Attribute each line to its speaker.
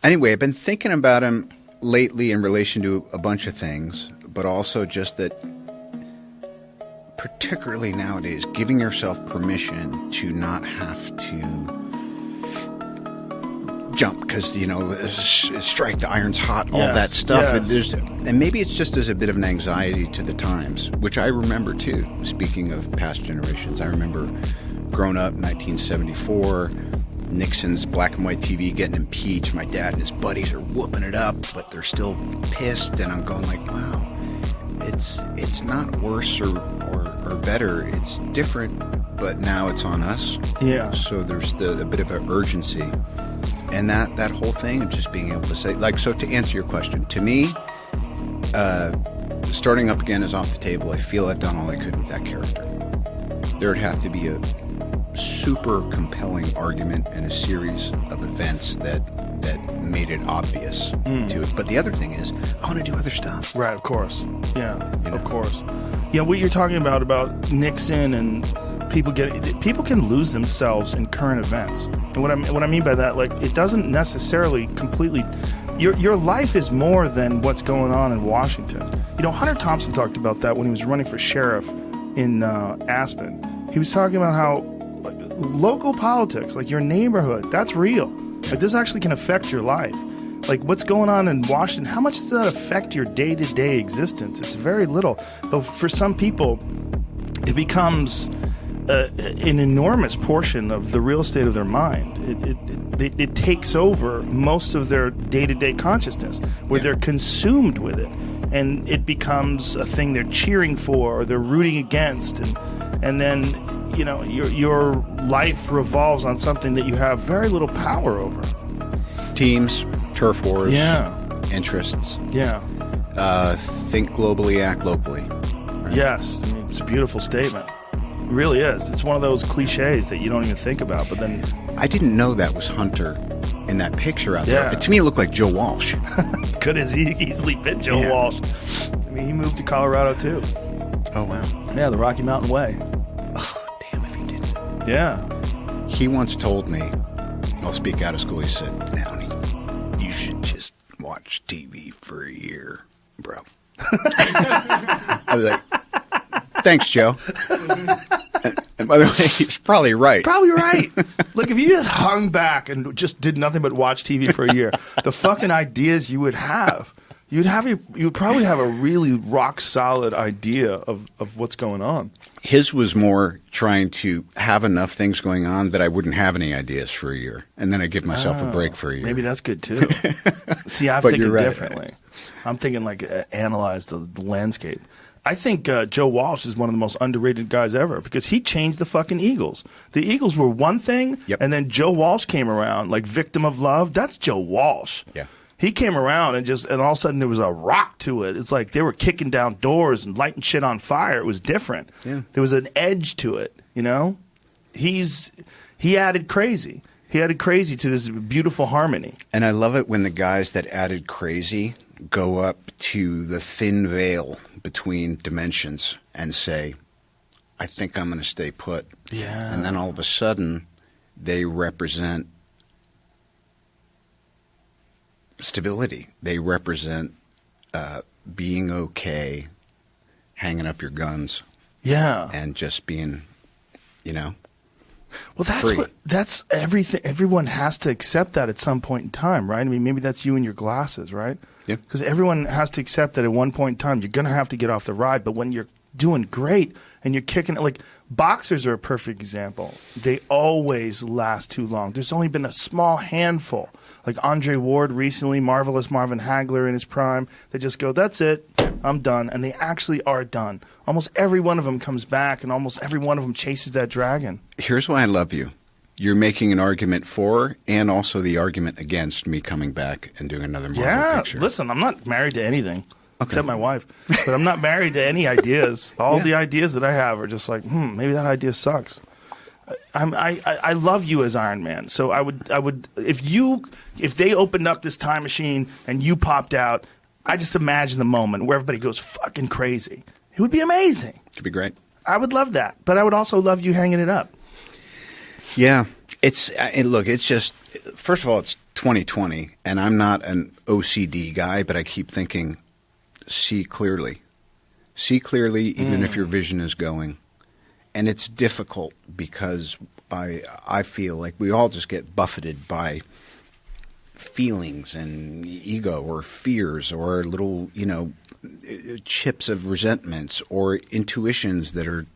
Speaker 1: Anyway, I've been thinking about him lately in relation to a bunch of things, but also just that, particularly nowadays, giving yourself permission to not have to jump because, strike the iron's hot, all that stuff.
Speaker 2: Yes.
Speaker 1: And maybe it's just as a bit of an anxiety to the times, which I remember too. Speaking of past generations, I remember growing up in 1974, Nixon's black and white TV getting impeached. My dad and his buddies are whooping it up, but they're still pissed. And I'm going like, wow, it's not worse or better. It's different, but now it's on us.
Speaker 2: Yeah.
Speaker 1: So there's a bit of an urgency. And that whole thing of just being able to say, like, so to answer your question, to me, starting up again is off the table. I feel I've done all I could with that character. There'd have to be a super compelling argument and a series of events that made it obvious to it. But the other thing is, I want to do other stuff.
Speaker 2: Right, of course. Yeah, of course. Yeah, what you're talking about Nixon and people can lose themselves in current events. And what I mean by that, like, it doesn't necessarily completely. Your life is more than what's going on in Washington. Hunter Thompson talked about that when he was running for sheriff in Aspen. He was talking about how local politics, like your neighborhood, that's real. Like, this actually can affect your life. Like, what's going on in Washington, how much does that affect your day-to-day existence? It's very little. But for some people, it becomes an enormous portion of the real estate of their mind. It takes over most of their day-to-day consciousness, where they're consumed with it. And it becomes a thing they're cheering for or they're rooting against. And then, your life revolves on something that you have very little power over.
Speaker 1: Teams, turf wars, interests.
Speaker 2: Yeah.
Speaker 1: Think globally, act locally. Right?
Speaker 2: Yes. I mean, it's a beautiful statement. It really is. It's one of those cliches that you don't even think about, but then...
Speaker 1: I didn't know that was Hunter in that picture out there. To me, it looked like Joe Walsh.
Speaker 2: Could as easily been Joe Walsh. I mean, he moved to Colorado, too.
Speaker 1: Oh, wow.
Speaker 2: Yeah, the Rocky Mountain Way.
Speaker 1: Oh, damn if he didn't.
Speaker 2: Yeah.
Speaker 1: He once told me, I'll speak out of school, he said, Downey, you should just watch TV for a year, bro. I was like, thanks, Joe. And by the way, he was probably right.
Speaker 2: Probably right. Look, if you just hung back and just did nothing but watch TV for a year, the fucking ideas you would have, you'd probably have a really rock solid idea of what's going on.
Speaker 1: His was more trying to have enough things going on that I wouldn't have any ideas for a year, and then I give myself a break for a year.
Speaker 2: Maybe that's good too. See, I'm thinking differently. I'm thinking like analyze the landscape. I think Joe Walsh is one of the most underrated guys ever because he changed the fucking Eagles. The Eagles were one thing, and then Joe Walsh came around, like Victim of Love. That's Joe Walsh.
Speaker 1: Yeah.
Speaker 2: He came around and all of a sudden there was a rock to it. It's like they were kicking down doors and lighting shit on fire. It was different. Yeah. There was an edge to it, He added crazy. He added crazy to this beautiful harmony.
Speaker 1: And I love it when the guys that added crazy go up to the thin veil between dimensions and say, I think I'm going to stay put.
Speaker 2: Yeah.
Speaker 1: And then all of a sudden, they represent stability. They represent being okay, hanging up your guns.
Speaker 2: Yeah.
Speaker 1: And just being,
Speaker 2: Well,
Speaker 1: free.
Speaker 2: That's everything. Everyone has to accept that at some point in time, right? I mean, maybe that's you and your glasses, right?
Speaker 1: Yeah.
Speaker 2: Because everyone has to accept that at one point in time, you're going to have to get off the ride. But when you're doing great and you're kicking it, like boxers are a perfect example. They always last too long. There's only been a small handful, like Andre Ward recently, Marvelous Marvin Hagler in his prime. They just go, that's it, I'm done. And they actually are done. Almost every one of them comes back and almost every one of them chases that dragon.
Speaker 1: Here's why I love you. You're making an argument for and also the argument against me coming back and doing another Marvel picture.
Speaker 2: Listen, I'm not married to anything except my wife. But I'm not married to any ideas. All the ideas that I have are just like, maybe that idea sucks. I love you as Iron Man. So I would if they opened up this time machine and you popped out, I just imagine the moment where everybody goes fucking crazy. It would be amazing.
Speaker 1: Could be great.
Speaker 2: I would love that. But I would also love you hanging it up.
Speaker 1: Yeah. It's just, first of all, it's 2020, and I'm not an OCD guy, but I keep thinking, see clearly. See clearly, even if your vision is going. And it's difficult because I feel like we all just get buffeted by feelings and ego or fears or little, chips of resentments or intuitions that are